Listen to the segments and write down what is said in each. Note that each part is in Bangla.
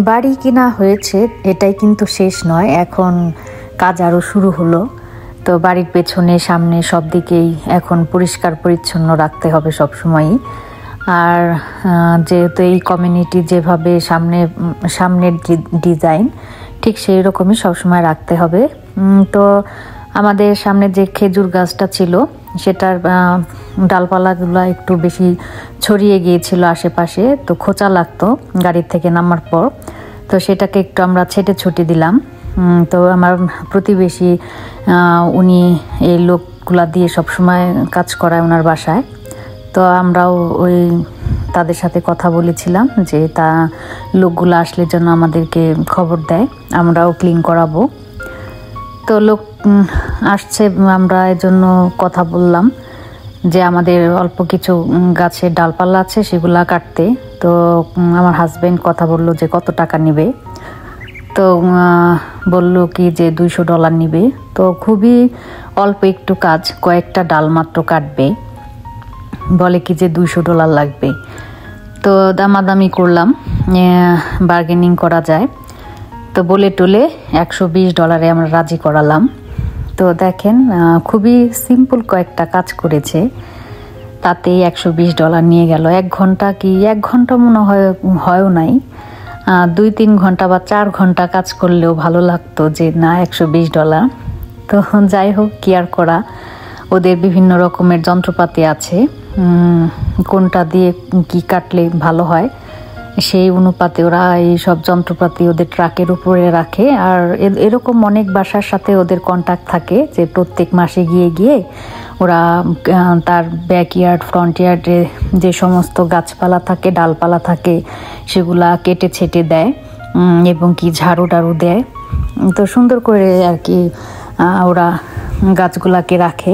বাড়ি কিনা হয়েছে, এটাই কিন্তু শেষ নয়, এখন কাজ আরও শুরু হলো। তো বাড়ির পেছনে সামনে সব দিকেই এখন পরিষ্কার পরিচ্ছন্ন রাখতে হবে সব সময়ই। আর যেহেতু এই কমিউনিটি যেভাবে সামনের ডিজাইন ঠিক সেই রকমই সবসময় রাখতে হবে। তো আমাদের সামনে যে খেজুর গাছটা ছিল সেটার ডালপালাগুলো একটু বেশি ছড়িয়ে গিয়েছিল আশেপাশে, তো খোঁচা লাগতো গাড়ির থেকে নামার পর। তো সেটাকে একটু আমরা ছেটে ছুটে দিলাম। তো আমার প্রতিবেশী উনি এই লোকগুলা দিয়ে সবসময় কাজ করায় ওনার বাসায়। তো আমরাও তাদের সাথে কথা বলেছিলাম যে লোকগুলো আসলে যেন আমাদেরকে খবর দেয়, আমরাও ক্লিন করাবো। তো লোক আসছে, আমরা এজন্য কথা বললাম যে আমাদের অল্প কিছু গাছের ডালপালা আছে সেগুলা কাটতে। তো আমার হাজবেন্ড কথা বলল যে কত টাকা নেবে। তো বলল কি যে $200 নিবে। তো খুবই অল্প একটু কাজ, কয়েকটা ডাল মাত্র কাটবে, বলে কি যে $200 লাগবে। তো দামাদামি করলাম, বার্গেনিং করা যায়। তো বলে টলে $120 আমরা রাজি করালাম। তো দেখেন খুবই সিম্পল কয়েকটা কাজ করেছে, তাতেই $120 নিয়ে গেল। 1 ঘন্টা কি 1 ঘন্টা মনে হয়ও নাই, 2-3 ঘন্টা বা 4 ঘন্টা কাজ করলেও ভালো লাগতো যে না $120। তো যাই হোক, কি আর করা, ওদের বিভিন্ন রকমের যন্ত্রপাতি আছে, কোনটা দিয়ে কি কাটলে ভালো হয় সেই অনুপাতে ওরা এই সব যন্ত্রপাতি ওদের ট্রাকের উপরে রাখে। আর এরকম অনেক বাসার সাথে ওদের কন্ট্যাক্ট থাকে যে প্রত্যেক মাসে গিয়ে গিয়ে ওরা তার ব্যাকইয়ার্ড ফ্রন্ট ইয়ার্ডে যে সমস্ত গাছপালা থাকে ডালপালা থাকে সেগুলা কেটে ছেটে দেয় এবং কি ঝাড়ু টাড়ু দেয়। তো সুন্দর করে আর কি ওরা গাছগুলাকে রাখে।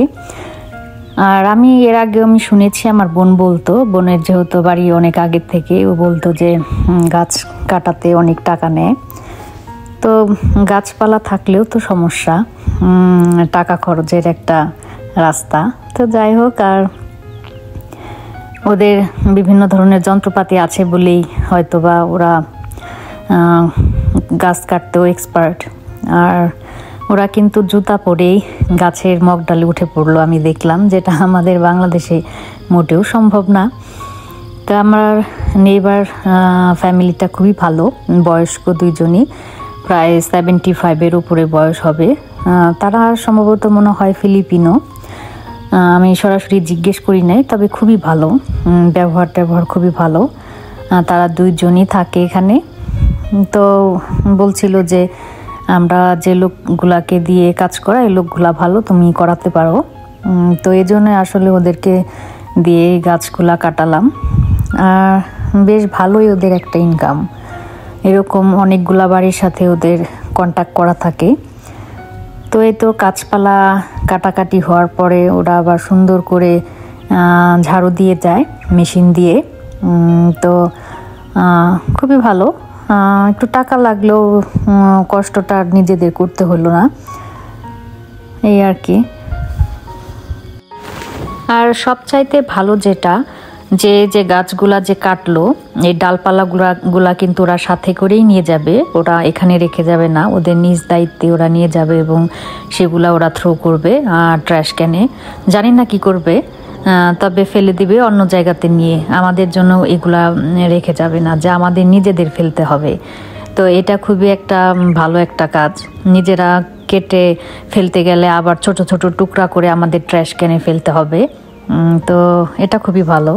আর এর আগে আমি শুনেছি, আমার বোন বলতো, বোনের যেহেতু বাড়ি অনেক আগের থেকে, ও বলতো যে গাছ কাটাতে অনেক টাকা নেয়। তো গাছপালা থাকলেও তো সমস্যা, টাকা খরচের একটা রাস্তা। তো যাই হোক, আর ওদের বিভিন্ন ধরনের যন্ত্রপাতি আছে বলেই হয়তোবা ওরা গাছ কাটতেও এক্সপার্ট। আর ওরা কিন্তু জুতা পরেই গাছের মগডালে উঠে পড়লো, আমি দেখলাম, যেটা আমাদের বাংলাদেশে মোটেও সম্ভব না। তো আমার নেইবার ফ্যামিলিটা খুবই ভালো, বয়স্ক দুইজনই, প্রায় 75-এর উপরে বয়স হবে। তারা সম্ভবত মনে হয় ফিলিপিনো, আমি সরাসরি জিজ্ঞেস করি নাই, তবে খুবই ভালো, ব্যবহার খুবই ভালো। তারা দুইজনই থাকে এখানে। তো বলছিল যে আমরা যে লোকগুলাকে দিয়ে কাজ করা, এই লোকগুলা ভালো, তুমি করাতে পারো। তো এই জন্য আসলে ওদেরকে দিয়ে গাছগুলা কাটালাম। আর বেশ ভালোই ওদের একটা ইনকাম, এরকম অনেকগুলা বাড়ির সাথে ওদের কন্ট্যাক্ট করা থাকে। তো এই তো গাছপালা কাটাকাটি হওয়ার পরে ওরা আবার সুন্দর করে ঝাড়ু দিয়ে যায় মেশিন দিয়ে। তো খুবই ভালো, একটু টাকা লাগলেও কষ্টটা নিজেদের করতে হলো না, এই আর কি। আর সবচাইতে ভালো যেটা, যে গাছগুলা যে কাটলো, এই ডালপালাগুলা কিন্তু ওরা সাথে করেই নিয়ে যাবে, ওরা এখানে রেখে যাবে না, ওদের নিজ দায়িত্বে ওরা নিয়ে যাবে এবং সেগুলা ওরা থ্রো করবে ট্র্যাশ ক্যানে, জানি না কি করবে, তবে ফেলে দিবে অন্য জায়গাতে নিয়ে, আমাদের জন্য এগুলা রেখে যাবে না, যা আমাদের নিজেদের ফেলতে হবে। তো এটা খুবই একটা ভালো একটা কাজ, নিজেরা কেটে ফেলতে গেলে আবার ছোট ছোট টুকরা করে আমাদের ট্র্যাশ ক্যানে ফেলতে হবে। তো এটা খুবই ভালো।